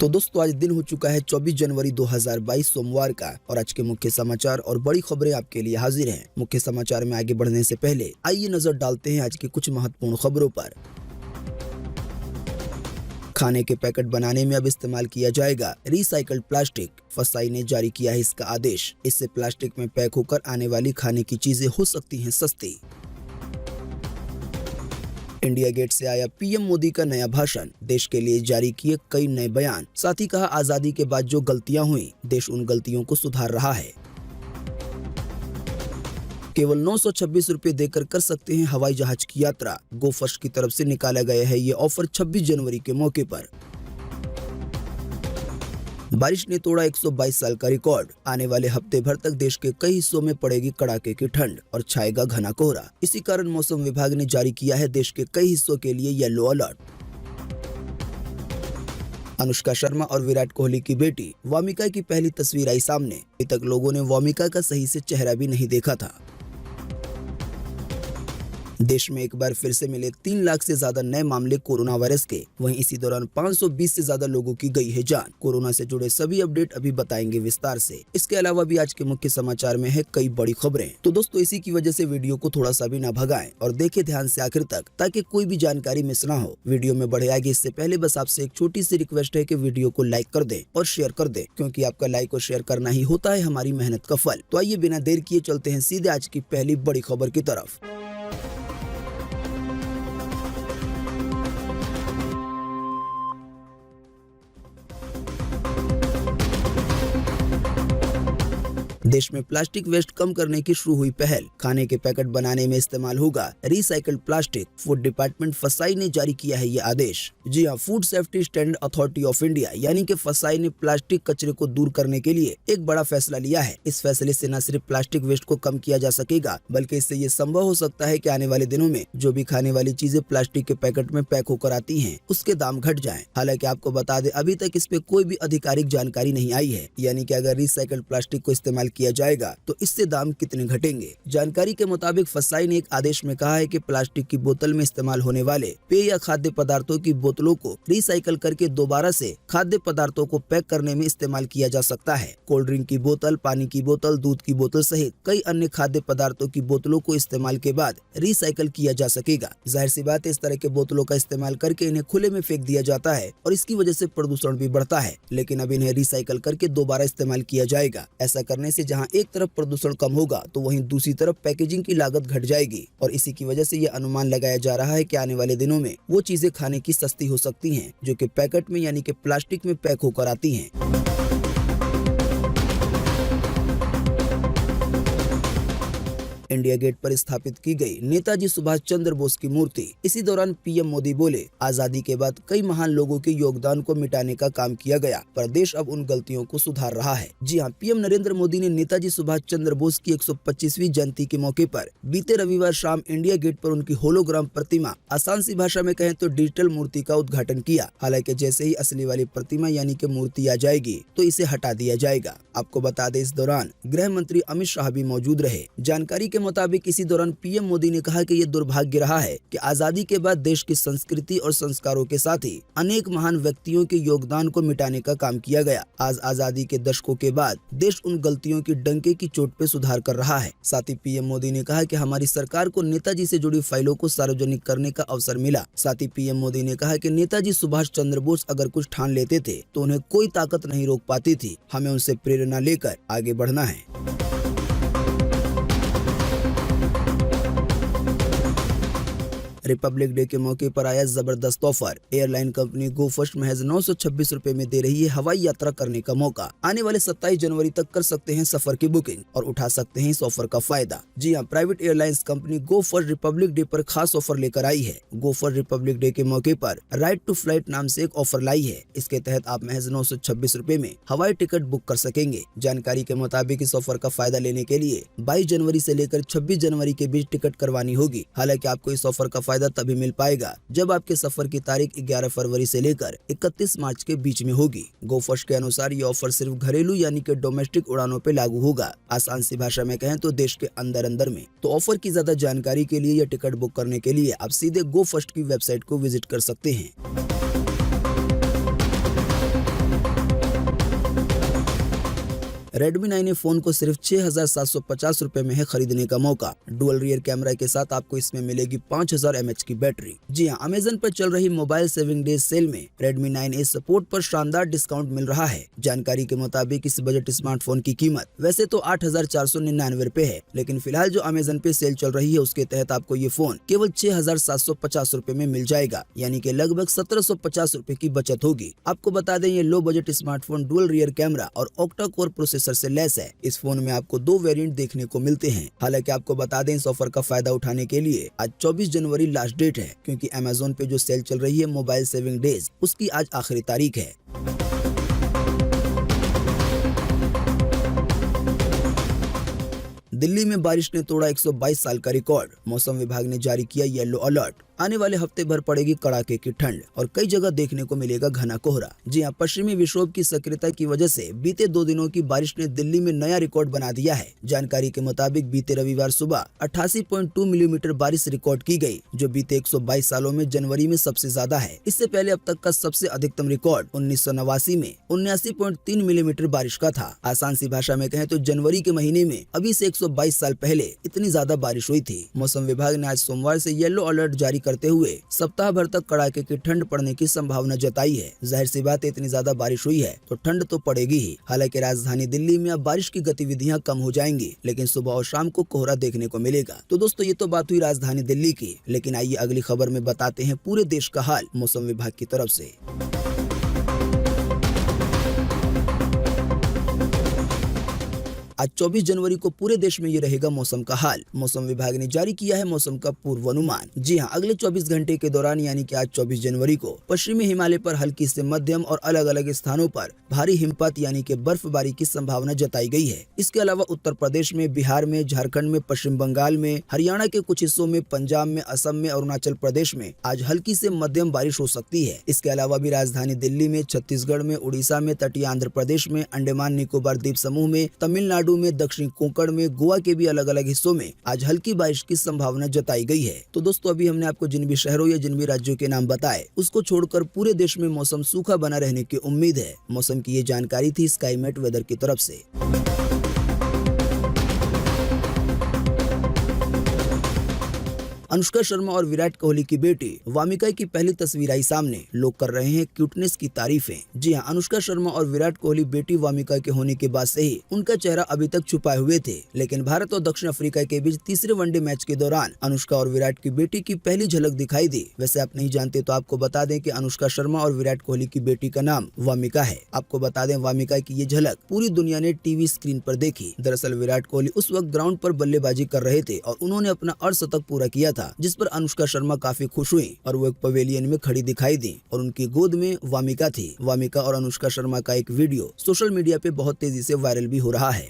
तो दोस्तों आज दिन हो चुका है 24 जनवरी 2022 सोमवार का और आज के मुख्य समाचार और बड़ी खबरें आपके लिए हाजिर हैं। मुख्य समाचार में आगे बढ़ने से पहले आइए नजर डालते हैं आज की कुछ महत्वपूर्ण खबरों पर। खाने के पैकेट बनाने में अब इस्तेमाल किया जाएगा रिसाइकल्ड प्लास्टिक। फसाई ने जारी किया है इसका आदेश। इससे प्लास्टिक में पैक होकर आने वाली खाने की चीजें हो सकती हैं सस्ती। इंडिया गेट से आया पीएम मोदी का नया भाषण। देश के लिए जारी किए कई नए बयान। साथ ही कहा आजादी के बाद जो गलतियां हुई देश उन गलतियों को सुधार रहा है। केवल 926 रुपए देकर कर सकते हैं हवाई जहाज की यात्रा। गो फर्स्ट की तरफ से निकाला गया है ये ऑफर 26 जनवरी के मौके पर। बारिश ने तोड़ा 122 साल का रिकॉर्ड। आने वाले हफ्ते भर तक देश के कई हिस्सों में पड़ेगी कड़ाके की ठंड और छाएगा घना कोहरा। इसी कारण मौसम विभाग ने जारी किया है देश के कई हिस्सों के लिए येलो अलर्ट। अनुष्का शर्मा और विराट कोहली की बेटी वामिका की पहली तस्वीर आई सामने। अभी तक लोगों ने वामिका का सही से चेहरा भी नहीं देखा था। देश में एक बार फिर से मिले 3 लाख से ज्यादा नए मामले कोरोना वायरस के। वहीं इसी दौरान 520 से ज्यादा लोगों की गई है जान। कोरोना से जुड़े सभी अपडेट अभी बताएंगे विस्तार से। इसके अलावा भी आज के मुख्य समाचार में है कई बड़ी खबरें। तो दोस्तों इसी की वजह से वीडियो को थोड़ा सा भी ना भगाएं और देखें ध्यान से आखिर तक ताकि कोई भी जानकारी मिस ना हो। वीडियो में बढ़े आगे इससे पहले बस आपसे एक छोटी सी रिक्वेस्ट है कि वीडियो को लाइक कर दें और शेयर कर दें, क्योंकि आपका लाइक और शेयर करना ही होता है हमारी मेहनत का फल। तो आइए बिना देर किए चलते हैं सीधे आज की पहली बड़ी खबर की तरफ। देश में प्लास्टिक वेस्ट कम करने की शुरू हुई पहल। खाने के पैकेट बनाने में इस्तेमाल होगा रिसाइकल्ड प्लास्टिक। फूड डिपार्टमेंट फसाई ने जारी किया है ये आदेश। जी हाँ, food safety standard authority of India यानी कि फसाई ने प्लास्टिक कचरे को दूर करने के लिए एक बड़ा फैसला लिया है। इस फैसले से न सिर्फ प्लास्टिक वेस्ट को कम किया जा सकेगा, बल्कि इससे ये संभव हो सकता है कि आने वाले दिनों में जो भी खाने वाली चीजें प्लास्टिक के पैकेट में पैक होकर आती हैं, उसके दाम घट जाएं। हालांकि आपको बता दें अभी तक इस पे कोई भी आधिकारिक जानकारी नहीं आई है, यानी कि अगर रिसाइकल्ड प्लास्टिक को इस्तेमाल किया जाएगा तो इससे दाम कितने घटेंगे। जानकारी के मुताबिक फसाई ने एक आदेश में कहा है कि प्लास्टिक की बोतल में इस्तेमाल होने वाले पेय या खाद्य पदार्थों की बोतलों को रिसाइकल करके दोबारा से खाद्य पदार्थों को पैक करने में इस्तेमाल किया जा सकता है। कोल्ड ड्रिंक की बोतल, पानी की बोतल, दूध की बोतल सहित कई अन्य खाद्य पदार्थों की बोतलों को इस्तेमाल के बाद रिसाइकल किया जा सकेगा। जाहिर सी बात है इस तरह के बोतलों का इस्तेमाल करके इन्हें खुले में फेंक दिया जाता है और इसकी वजह से प्रदूषण भी बढ़ता है, लेकिन अब इन्हें रिसाइकल करके दोबारा इस्तेमाल किया जाएगा। ऐसा करने से जहाँ एक तरफ प्रदूषण कम होगा तो वहीं दूसरी तरफ पैकेजिंग की लागत घट जाएगी और इसी की वजह से ये अनुमान लगाया जा रहा है कि आने वाले दिनों में वो चीजें खाने की सस्ती हो सकती हैं जो कि पैकेट में यानी कि प्लास्टिक में पैक होकर आती हैं। इंडिया गेट पर स्थापित की गई नेताजी सुभाष चंद्र बोस की मूर्ति। इसी दौरान पीएम मोदी बोले, आजादी के बाद कई महान लोगों के योगदान को मिटाने का काम किया गया, पर देश अब उन गलतियों को सुधार रहा है। जी हाँ, पीएम नरेंद्र मोदी ने नेताजी सुभाष चंद्र बोस की 125वीं जयंती के मौके पर बीते रविवार शाम इंडिया गेट पर उनकी होलोग्राम प्रतिमा, आसान सी भाषा में कहें तो डिजिटल मूर्ति का उद्घाटन किया। हालांकि जैसे ही असली वाली प्रतिमा यानी कि मूर्ति आ जाएगी तो इसे हटा दिया जाएगा। आपको बता दें इस दौरान गृह मंत्री अमित शाह भी मौजूद रहे। जानकारी के मुताबिक इसी दौरान पीएम मोदी ने कहा कि ये दुर्भाग्य रहा है कि आजादी के बाद देश की संस्कृति और संस्कारों के साथ ही अनेक महान व्यक्तियों के योगदान को मिटाने का काम किया गया। आज आजादी के दशकों के बाद देश उन गलतियों की डंके की चोट पे सुधार कर रहा है। साथ ही पीएम मोदी ने कहा कि हमारी सरकार को नेताजी से जुड़ी फाइलों को सार्वजनिक करने का अवसर मिला। साथ ही पीएम मोदी ने कहा कि नेताजी सुभाष चंद्र बोस अगर कुछ ठान लेते थे तो उन्हें कोई ताकत नहीं रोक पाती थी। हमें उनसे प्रेरणा लेकर आगे बढ़ना है। रिपब्लिक डे के मौके पर आया जबरदस्त ऑफर। एयरलाइन कंपनी गो फर्स्ट महज 926 रुपए में दे रही है हवाई यात्रा करने का मौका। आने वाले 27 जनवरी तक कर सकते हैं सफर की बुकिंग और उठा सकते हैं इस ऑफर का फायदा। जी हाँ, प्राइवेट एयरलाइंस कंपनी गो फर्स्ट रिपब्लिक डे पर खास ऑफर लेकर आई है। गो फर्स्ट रिपब्लिक डे के मौके पर राइट टू फ्लाइट नाम से एक ऑफर लाई है। इसके तहत आप महज 926 रुपए में हवाई टिकट बुक कर सकेंगे। जानकारी के मुताबिक इस ऑफर का फायदा लेने के लिए 22 जनवरी से लेकर 26 जनवरी के बीच टिकट करवानी होगी। हालांकि आपको इस ऑफर का फायदा तभी मिल पाएगा जब आपके सफर की तारीख 11 फरवरी से लेकर 31 मार्च के बीच में होगी। गो फर्स्ट के अनुसार ये ऑफर सिर्फ घरेलू यानी कि डोमेस्टिक उड़ानों पे लागू होगा। आसान सी भाषा में कहें तो देश के अंदर में। तो ऑफर की ज्यादा जानकारी के लिए या टिकट बुक करने के लिए आप सीधे गो फर्स्ट की वेबसाइट को विजिट कर सकते हैं। Redmi 9A फोन को सिर्फ 6,750 रुपए में है खरीदने का मौका। डुअल रियर कैमरा के साथ आपको इसमें मिलेगी 5000 mAh की बैटरी। जी हाँ, अमेजन पर चल रही मोबाइल सेविंग डेज सेल में Redmi 9A सपोर्ट पर शानदार डिस्काउंट मिल रहा है। जानकारी के मुताबिक इस बजट स्मार्टफोन की कीमत वैसे तो 8,499 रुपए है, लेकिन फिलहाल जो अमेजन पे सेल चल रही है उसके तहत आपको ये फोन केवल 6,750 रुपए में मिल जाएगा, यानी कि लगभग 1750 रुपए की बचत होगी। आपको बता दें ये low budget smartphone dual rear camera और ऑक्टा कोर प्रोसेसर से लैस है। इस फोन में आपको 2 वेरिएंट देखने को मिलते हैं। हालांकि आपको बता दें इस ऑफर का फायदा उठाने के लिए आज 24 जनवरी लास्ट डेट है, क्योंकि अमेजोन पे जो सेल चल रही है मोबाइल सेविंग डेज उसकी आज आखिरी तारीख है। दिल्ली में बारिश ने तोड़ा 122 साल का रिकॉर्ड। मौसम विभाग ने जारी किया येलो अलर्ट। आने वाले हफ्ते भर पड़ेगी कड़ाके की ठंड और कई जगह देखने को मिलेगा घना कोहरा। जी हां, पश्चिमी विक्षोभ की सक्रियता की वजह से बीते 2 दिनों की बारिश ने दिल्ली में नया रिकॉर्ड बना दिया है। जानकारी के मुताबिक बीते रविवार सुबह 88.2 मिलीमीटर बारिश रिकॉर्ड की गई, जो बीते 122 सालों में जनवरी में सबसे ज्यादा है। इससे पहले अब तक का सबसे अधिकतम रिकॉर्ड 1989 में 79.3 मिलीमीटर बारिश का था। आसान सी भाषा में कहें तो जनवरी के महीने में अभी से 122 साल पहले इतनी ज्यादा बारिश हुई थी। मौसम विभाग ने आज सोमवार से येलो अलर्ट जारी करते हुए सप्ताह भर तक कड़ाके की ठंड पड़ने की संभावना जताई है। जाहिर सी बात है, इतनी ज्यादा बारिश हुई है तो ठंड तो पड़ेगी ही। हालांकि राजधानी दिल्ली में अब बारिश की गतिविधियां कम हो जाएंगी, लेकिन सुबह और शाम को कोहरा देखने को मिलेगा। तो दोस्तों, ये तो बात हुई राजधानी दिल्ली की, लेकिन आइए अगली खबर में बताते हैं पूरे देश का हाल मौसम विभाग की तरफ से। आज 24 जनवरी को पूरे देश में ये रहेगा मौसम का हाल। मौसम विभाग ने जारी किया है मौसम का पूर्वानुमान। जी हां, अगले 24 घंटे के दौरान यानी कि आज 24 जनवरी को पश्चिमी हिमालय पर हल्की से मध्यम और अलग अलग स्थानों पर भारी हिमपात यानी कि बर्फबारी की संभावना जताई गई है। इसके अलावा उत्तर प्रदेश में, बिहार में, झारखंड में, पश्चिम बंगाल में, हरियाणा के कुछ हिस्सों में, पंजाब में, असम में, अरुणाचल प्रदेश में आज हल्की से मध्यम बारिश हो सकती है। इसके अलावा भी राजधानी दिल्ली में, छत्तीसगढ़ में, उड़ीसा में, तटीय आंध्र प्रदेश में, अंडमान निकोबार द्वीप समूह में, तमिलनाडु में, दक्षिणी कोंकण में, गोवा के भी अलग अलग हिस्सों में आज हल्की बारिश की संभावना जताई गई है। तो दोस्तों, अभी हमने आपको जिन भी शहरों या जिन भी राज्यों के नाम बताए उसको छोड़कर पूरे देश में मौसम सूखा बना रहने की उम्मीद है। मौसम की ये जानकारी थी स्काईमेट वेदर की तरफ से। अनुष्का शर्मा और विराट कोहली की बेटी वामिका की पहली तस्वीर आई सामने। लोग कर रहे हैं क्यूटनेस की तारीफें। जी हां, अनुष्का शर्मा और विराट कोहली बेटी वामिका के होने के बाद से ही उनका चेहरा अभी तक छुपाए हुए थे, लेकिन भारत और दक्षिण अफ्रीका के बीच तीसरे वनडे मैच के दौरान अनुष्का और विराट की बेटी की पहली झलक दिखाई दी। वैसे आप नहीं जानते तो आपको बता दें कि अनुष्का शर्मा और विराट कोहली की बेटी का नाम वामिका है। आपको बता दें, वामिका की ये झलक पूरी दुनिया ने टीवी स्क्रीन पर देखी। दरअसल विराट कोहली उस वक्त ग्राउंड पर बल्लेबाजी कर रहे थे और उन्होंने अपना अर्धशतक पूरा किया था, जिस पर अनुष्का शर्मा काफी खुश हुई और वो एक पवेलियन में खड़ी दिखाई दी और उनकी गोद में वामिका थी। वामिका और अनुष्का शर्मा का एक वीडियो सोशल मीडिया पे बहुत तेजी से वायरल भी हो रहा है।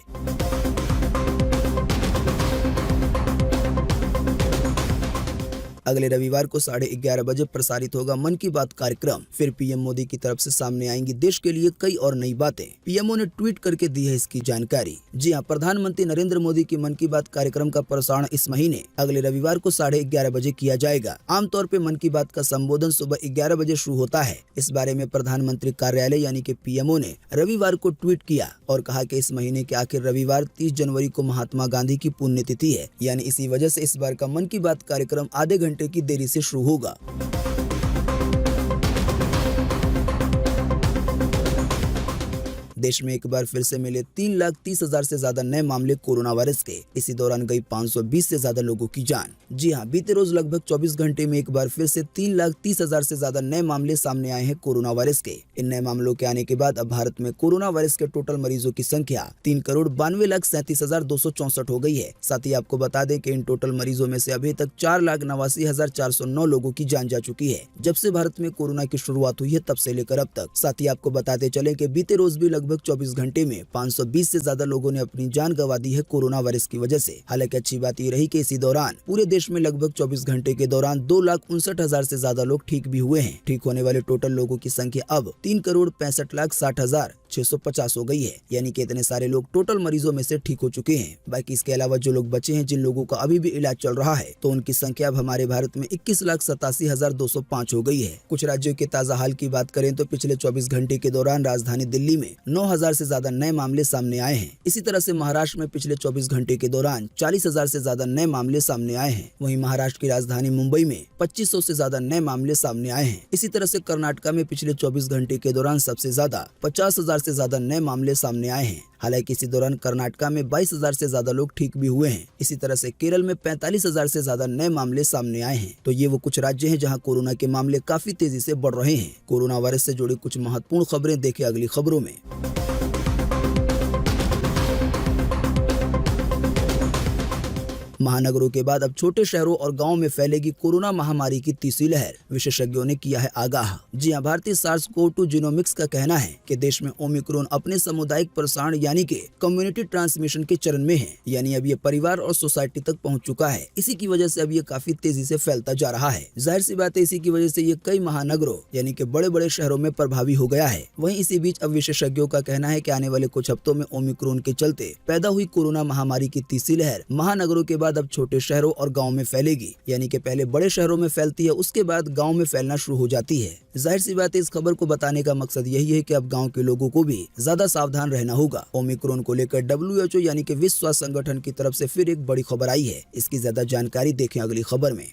अगले रविवार को 11:30 बजे प्रसारित होगा मन की बात कार्यक्रम। फिर पीएम मोदी की तरफ से सामने आएंगी देश के लिए कई और नई बातें। पीएमओ ने ट्वीट करके दी है इसकी जानकारी। जी हां, प्रधानमंत्री नरेंद्र मोदी की मन की बात कार्यक्रम का प्रसारण इस महीने अगले रविवार को 11:30 बजे किया जाएगा। आमतौर पर मन की बात का संबोधन सुबह 11 बजे शुरू होता है। इस बारे में प्रधानमंत्री कार्यालय यानी कि पीएमओ ने रविवार को ट्वीट किया और कहा कि इस महीने के आखिर रविवार 30 जनवरी को महात्मा गांधी की पुण्यतिथि है, यानी इसी वजह से इस बार का मन की बात कार्यक्रम आधे घंटे की देरी से शुरू होगा। देश में एक बार फिर से मिले 3,30,000 से ज्यादा नए मामले कोरोना वायरस के। इसी दौरान गई 520 से ज्यादा लोगों की जान। जी हां, बीते रोज लगभग 24 घंटे में एक बार फिर से 3,30,000 से ज्यादा नए मामले सामने आए हैं कोरोना वायरस के। इन नए मामलों के आने के बाद अब भारत में कोरोना वायरस के टोटल मरीजों की संख्या 3,92,37,264 हो गई है। साथ ही आपको बता दें कि इन टोटल मरीजों में से अभी तक 4,89,409 लोगों की जान जा चुकी है। जब से भारत में कोरोना की शुरुआत हुई है तब से लेकर अब तक। साथ ही आपको बताते चले कि बीते रोज भी लगभग 24 घंटे में 520 से ज्यादा लोगों ने अपनी जान गंवा दी है कोरोना वायरस की वजह से। हालांकि अच्छी बात ये रही कि इसी दौरान पूरे देश में लगभग 24 घंटे के दौरान 2,59,000 से ज्यादा लोग ठीक भी हुए हैं। ठीक होने वाले टोटल लोगों की संख्या अब 3,65,60,6 650 हो गई है, यानी कि इतने सारे लोग टोटल मरीजों में से ठीक हो चुके हैं। बाकी इसके अलावा जो लोग बचे हैं, जिन लोगों का अभी भी इलाज चल रहा है, तो उनकी संख्या अब हमारे भारत में 21,87,205 हो गई है। कुछ राज्यों के ताजा हाल की बात करें तो पिछले 24 घंटे के दौरान राजधानी दिल्ली में 9,000 से ज्यादा नए मामले सामने आए हैं। इसी तरह से महाराष्ट्र में पिछले 24 घंटे के दौरान 40,000 से ज्यादा नए मामले सामने आए हैं। वहीं महाराष्ट्र की राजधानी मुंबई में 2500 से ज्यादा नए मामले सामने आए हैं। इसी तरह से कर्नाटक में पिछले 24 घंटे के दौरान सबसे ज्यादा 50,000 से ज्यादा नए मामले सामने आए हैं। हालांकि इसी दौरान कर्नाटक में 22,000 से ज्यादा लोग ठीक भी हुए हैं। इसी तरह से केरल में 45,000 से ज्यादा नए मामले सामने आए हैं। तो ये वो कुछ राज्य हैं जहां कोरोना के मामले काफी तेजी से बढ़ रहे हैं। कोरोना वायरस से जुड़ी कुछ महत्वपूर्ण खबरें देखें अगली खबरों में। महानगरों के बाद अब छोटे शहरों और गांवों में फैलेगी कोरोना महामारी की तीसरी लहर, विशेषज्ञों ने किया है आगाह। जी हां, भारतीय SARS-CoV-2 जीनोमिक्स का कहना है कि देश में ओमिक्रॉन अपने सामुदायिक प्रसारण यानी कि कम्युनिटी ट्रांसमिशन के चरण में है, यानी अब ये परिवार और सोसाइटी तक पहुंच चुका है। इसी की वजह से अब ये काफी तेजी से फैलता जा रहा है। जाहिर सी बात है, इसी की वजह से ये कई महानगरों यानी कि बड़े बड़े शहरों में प्रभावी हो गया है। वहीं इसी बीच अब विशेषज्ञों का कहना है कि आने वाले कुछ हफ्तों में ओमिक्रॉन के चलते पैदा हुई कोरोना महामारी की तीसरी लहर महानगरों के बाद अब छोटे शहरों और गांव में फैलेगी, यानी कि पहले बड़े शहरों में फैलती है, उसके बाद गांव में फैलना शुरू हो जाती है। जाहिर सी बात है, इस खबर को बताने का मकसद यही है कि अब गांव के लोगों को भी ज्यादा सावधान रहना होगा। ओमिक्रॉन को लेकर WHO यानी कि विश्व स्वास्थ्य संगठन की तरफ से फिर एक बड़ी खबर आई है। इसकी ज्यादा जानकारी देखें अगली खबर में।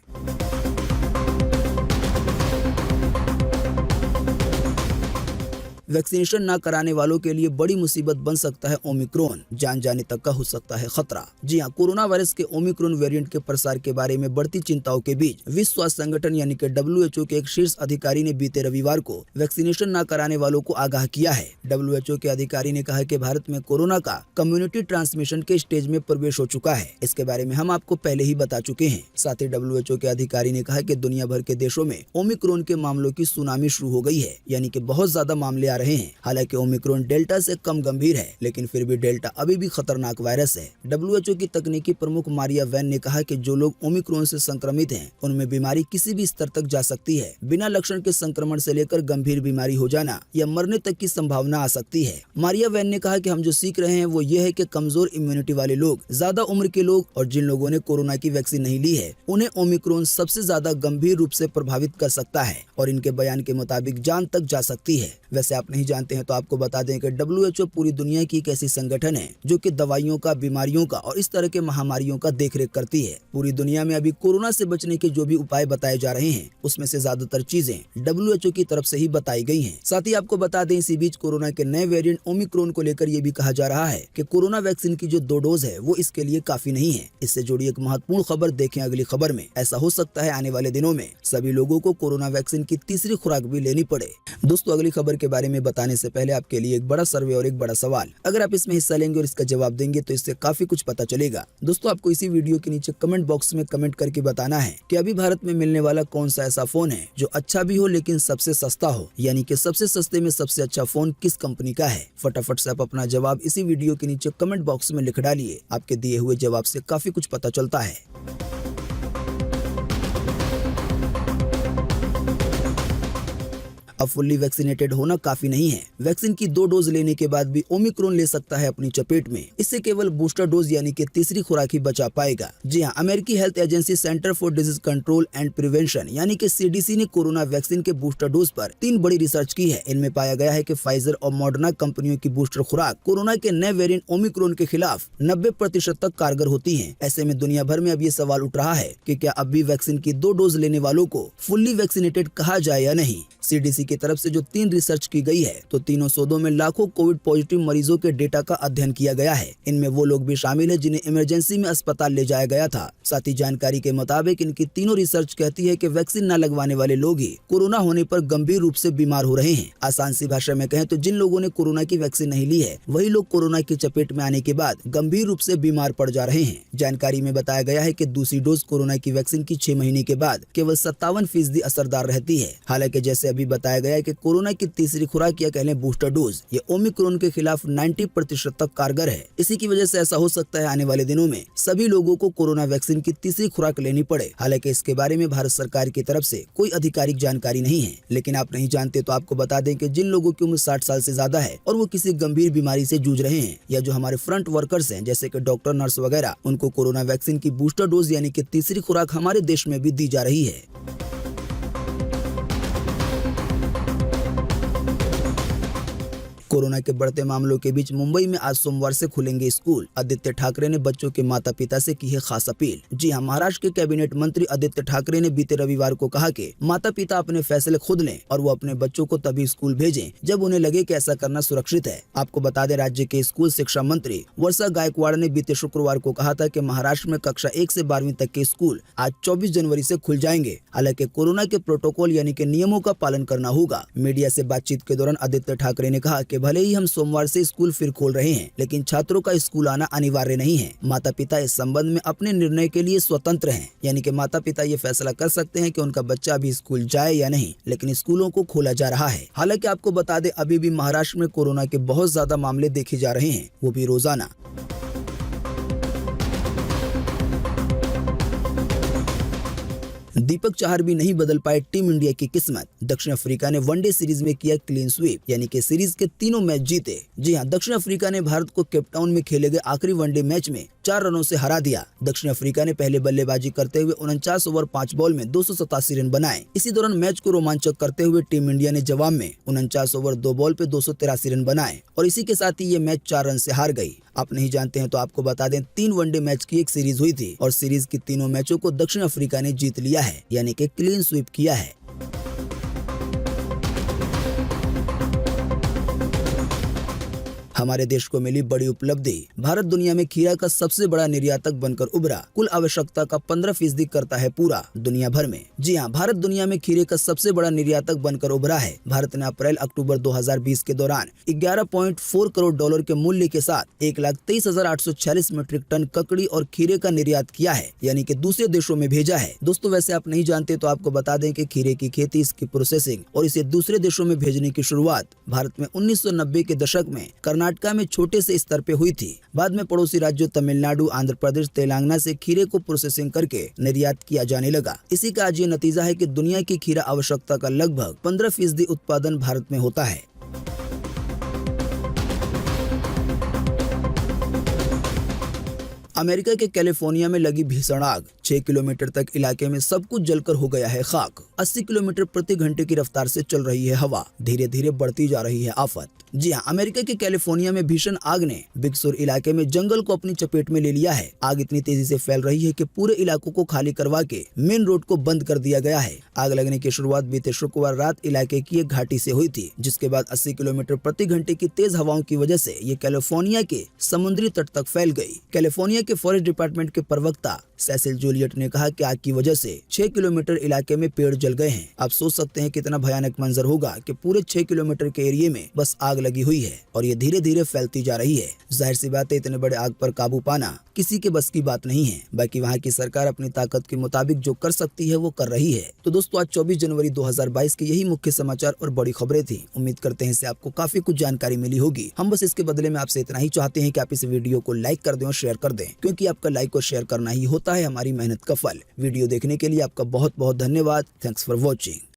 वैक्सीनेशन न कराने वालों के लिए बड़ी मुसीबत बन सकता है ओमिक्रॉन, जान जाने तक का हो सकता है खतरा। जी हां, कोरोना वायरस के ओमिक्रॉन वेरिएंट के प्रसार के बारे में बढ़ती चिंताओं के बीच विश्व स्वास्थ्य संगठन यानी कि WHO के एक शीर्ष अधिकारी ने बीते रविवार को वैक्सीनेशन न कराने वालों को आगाह किया है। WHO के अधिकारी ने कहा कि भारत में कोरोना का कम्युनिटी ट्रांसमिशन के स्टेज में प्रवेश हो चुका है। इसके बारे में हम आपको पहले ही बता चुके हैं। साथ ही WHO के अधिकारी ने कहा कि दुनिया भर के देशों में ओमिक्रॉन के मामलों की सुनामी शुरू हो गई है, यानी कि बहुत ज्यादा मामले आ रहे हैं। हालांकि ओमिक्रॉन डेल्टा से कम गंभीर है, लेकिन फिर भी डेल्टा अभी भी खतरनाक वायरस है। WHO की तकनीकी प्रमुख मारिया वैन ने कहा कि जो लोग ओमिक्रॉन से संक्रमित हैं, उनमें बीमारी किसी भी स्तर तक जा सकती है। बिना लक्षण के संक्रमण से लेकर गंभीर बीमारी हो जाना या मरने तक की संभावना आ सकती है। मारिया वैन ने कहा कि हम जो सीख रहे हैं वो ये है कि कमजोर इम्यूनिटी वाले लोग, ज्यादा उम्र के लोग और जिन लोगों ने कोरोना की वैक्सीन नहीं ली है, उन्हें ओमिक्रॉन सबसे ज्यादा गंभीर रूप से प्रभावित कर सकता है और इनके बयान के मुताबिक जान तक जा सकती है। वैसे आप नहीं जानते हैं तो आपको बता दें कि WHO पूरी दुनिया की एक ऐसी संगठन है जो कि दवाइयों का, बीमारियों का और इस तरह के महामारियों का देखरेख करती है। पूरी दुनिया में अभी कोरोना से बचने के जो भी उपाय बताए जा रहे हैं, उसमें से ज्यादातर चीजें WHO की तरफ से ही बताई गई हैं। साथ ही आपको बता दें, इसी बीच कोरोना के नए वेरिएंट ओमिक्रॉन को लेकर ये भी कहा जा रहा है कि कोरोना वैक्सीन की जो 2 डोज है वो इसके लिए काफी नहीं है। इससे जुड़ी एक महत्वपूर्ण खबर देखें अगली खबर में। ऐसा हो सकता है आने वाले दिनों में सभी लोगों को कोरोना वैक्सीन की तीसरी खुराक भी लेनी पड़े। दोस्तों, अगली खबर के बारे में बताने से पहले आपके लिए एक बड़ा सर्वे और एक बड़ा सवाल। अगर आप इसमें हिस्सा लेंगे और इसका जवाब देंगे तो इससे काफी कुछ पता चलेगा। दोस्तों, आपको इसी वीडियो के नीचे कमेंट बॉक्स में कमेंट करके बताना है कि अभी भारत में मिलने वाला कौन सा ऐसा फोन है जो अच्छा भी हो लेकिन सबसे सस्ता हो, यानी कि सबसे सस्ते में सबसे अच्छा फोन किस कंपनी का है। फटाफट से आप अपना जवाब इसी वीडियो के नीचे कमेंट बॉक्स में लिख डालिए। आपके दिए हुए जवाब से काफी कुछ पता चलता है। अब फुल्ली वैक्सीनेटेड होना काफी नहीं है। वैक्सीन की 2 डोज लेने के बाद भी ओमिक्रॉन ले सकता है अपनी चपेट में। इससे केवल बूस्टर डोज यानी कि तीसरी खुराक ही बचा पाएगा। जी हां, अमेरिकी health agency centre for disease control and prevention यानी कि CDC ने कोरोना वैक्सीन के बूस्टर डोज पर 3 बड़ी रिसर्च की है। इनमें पाया गया है कि फाइजर और मॉडर्ना कंपनियों की बूस्टर खुराक कोरोना के नए वेरिएंट ओमिक्रॉन के खिलाफ 90% तक कारगर होती है। ऐसे में दुनिया भर में अब ये सवाल उठ रहा है कि क्या अब भी वैक्सीन की 2 डोज लेने वालों को फुल्ली वैक्सीनेटेड कहा जाए या नहीं। CDC की तरफ से जो 3 रिसर्च की गई है, तो तीनों शोधों में लाखों कोविड पॉजिटिव मरीजों के डेटा का अध्ययन किया गया है। इनमें वो लोग भी शामिल है जिन्हें इमरजेंसी में अस्पताल ले जाया गया था। साथ ही जानकारी के मुताबिक इनकी तीनों रिसर्च कहती है कि वैक्सीन न लगवाने वाले लोग ही कोरोना होने पर गंभीर रूप से बीमार हो रहे हैं। आसान सी भाषा में कहें तो जिन लोगों ने कोरोना की वैक्सीन नहीं ली है, वही लोग कोरोना की चपेट में आने के बाद गंभीर रूप से बीमार पड़ जा रहे हैं। जानकारी में बताया गया है कि दूसरी डोज कोरोना की वैक्सीन की 6 महीने के बाद केवल 57% असरदार रहती है। हालांकि जैसे अभी बताया गया है कि कोरोना की तीसरी खुराक या कहलें बूस्टर डोज ये ओमिक्रॉन के खिलाफ 90% तक कारगर है। इसी की वजह से ऐसा हो सकता है आने वाले दिनों में सभी लोगों को कोरोना वैक्सीन की तीसरी खुराक लेनी पड़े। हालांकि इसके बारे में भारत सरकार की तरफ से कोई आधिकारिक जानकारी नहीं है, लेकिन आप नहीं जानते तो आपको बता दें कि जिन लोगों की उम्र 60 साल से ज्यादा है और वो किसी गंभीर बीमारी से जूझ रहे हैं या जो हमारे फ्रंट वर्कर्स हैं जैसे कि डॉक्टर, नर्स वगैरह, उनको कोरोना वैक्सीन की बूस्टर डोज यानी कि तीसरी खुराक हमारे देश में भी दी जा रही है। कोरोना के बढ़ते मामलों के बीच मुंबई में आज सोमवार से खुलेंगे स्कूल। आदित्य ठाकरे ने बच्चों के माता पिता से की है खास अपील। जी हां, महाराष्ट्र के कैबिनेट मंत्री आदित्य ठाकरे ने बीते रविवार को कहा कि माता पिता अपने फैसले खुद लें और वो अपने बच्चों को तभी स्कूल भेजें जब उन्हें लगे कि ऐसा करना सुरक्षित है। आपको बता दें, राज्य के स्कूल शिक्षा मंत्री वर्षा गायकवाड़ ने बीते शुक्रवार को कहा था कि महाराष्ट्र में कक्षा 1 से 12वीं तक के स्कूल आज 24 जनवरी से खुल जाएंगे। हालांकि कोरोना के प्रोटोकॉल यानी कि नियमों का पालन करना होगा। मीडिया से बातचीत के दौरान आदित्य ठाकरे ने कहा कि भले ही हम सोमवार से स्कूल फिर खोल रहे हैं, लेकिन छात्रों का स्कूल आना अनिवार्य नहीं है। माता पिता इस संबंध में अपने निर्णय के लिए स्वतंत्र हैं, यानी कि माता पिता ये फैसला कर सकते हैं कि उनका बच्चा अभी स्कूल जाए या नहीं, लेकिन स्कूलों को खोला जा रहा है। हालांकि आपको बता दें, अभी भी महाराष्ट्र में कोरोना के बहुत ज्यादा मामले देखे जा रहे हैं, वो भी रोजाना। दीपक चाहर भी नहीं बदल पाए टीम इंडिया की किस्मत। दक्षिण अफ्रीका ने वनडे सीरीज में किया क्लीन स्वीप, यानी कि सीरीज के तीनों मैच जीते। जी हां, दक्षिण अफ्रीका ने भारत को केपटाउन में खेले गए आखिरी वनडे मैच में 4 रनों से हरा दिया। दक्षिण अफ्रीका ने पहले बल्लेबाजी करते हुए 49 ओवर 5 बॉल में 287 रन बनाए। इसी दौरान मैच को रोमांचक करते हुए टीम इंडिया ने जवाब में 49 ओवर 2 बॉल पे 283 रन बनाए और इसी के साथ ही ये मैच 4 रन से हार गई। आप नहीं जानते हैं तो आपको बता दें, 3 वनडे मैच की एक सीरीज हुई थी और सीरीज की तीनों मैचों को दक्षिण अफ्रीका ने जीत लिया है, यानी कि क्लीन स्वीप किया है। हमारे देश को मिली बड़ी उपलब्धि। भारत दुनिया में खीरा का सबसे बड़ा निर्यातक बनकर उभरा। कुल आवश्यकता का 15% करता है पूरा दुनिया भर में। जी हां, भारत दुनिया में खीरे का सबसे बड़ा निर्यातक बनकर उभरा है। भारत ने अप्रैल-अक्टूबर 2020 के दौरान 11.4 करोड़ डॉलर के मूल्य के साथ 1,23,846 मीट्रिक टन ककड़ी और खीरे का निर्यात किया है, यानी कि दूसरे देशों में भेजा है। दोस्तों, वैसे आप नहीं जानते तो आपको बता दें कि खीरे की खेती, इसकी प्रोसेसिंग और इसे दूसरे देशों में भेजने की शुरुआत भारत में 1990 के दशक में कर्नाटक में छोटे से स्तर पे हुई थी। बाद में पड़ोसी राज्यों तमिलनाडु, आंध्र प्रदेश, तेलंगाना से खीरे को प्रोसेसिंग करके निर्यात किया जाने लगा। इसी का आज ये नतीजा है कि दुनिया की खीरा आवश्यकता का लगभग 15% उत्पादन भारत में होता है। अमेरिका के कैलिफोर्निया में लगी भीषण आग। 6 किलोमीटर तक इलाके में सब कुछ जलकर हो गया है खाक। 80 किलोमीटर प्रति घंटे की रफ्तार से चल रही है हवा। धीरे धीरे बढ़ती जा रही है आफत। जी हां, अमेरिका के कैलिफोर्निया में भीषण आग ने बिग सुर इलाके में जंगल को अपनी चपेट में ले लिया है। आग इतनी तेजी से फैल रही है कि पूरे इलाकों को खाली करवा के मेन रोड को बंद कर दिया गया है। आग लगने की शुरुआत बीते शुक्रवार रात इलाके की एक घाटी से हुई थी, जिसके बाद 80 किलोमीटर प्रति घंटे की तेज हवाओं की वजह से ये कैलिफोर्निया के समुद्री तट तक फैल गई। कैलिफोर्निया के फॉरेस्ट डिपार्टमेंट के प्रवक्ता सेसिल जूलियट ने कहा कि आग की वजह से 6 किलोमीटर इलाके में पेड़ जल गए हैं। आप सोच सकते हैं कितना भयानक मंजर होगा कि पूरे 6 किलोमीटर के एरिया में बस आग लगी हुई है और ये धीरे धीरे फैलती जा रही है। जाहिर सी बात है, इतने बड़े आग पर काबू पाना किसी के बस की बात नहीं है। बाकी वहाँ की सरकार अपनी ताकत के मुताबिक जो कर सकती है वो कर रही है। तो दोस्तों, आज 24 जनवरी 2022 के यही मुख्य समाचार और बड़ी खबरें थी। उम्मीद करते हैं इससे आपको काफी कुछ जानकारी मिली होगी। हम बस इसके बदले में आपसे इतना ही चाहते हैं कि आप इस वीडियो को लाइक कर दें और शेयर कर दें, क्योंकि आपका लाइक और शेयर करना ही होता है हमारी मेहनत का फल। वीडियो देखने के लिए आपका बहुत बहुत धन्यवाद। Thanks for watching.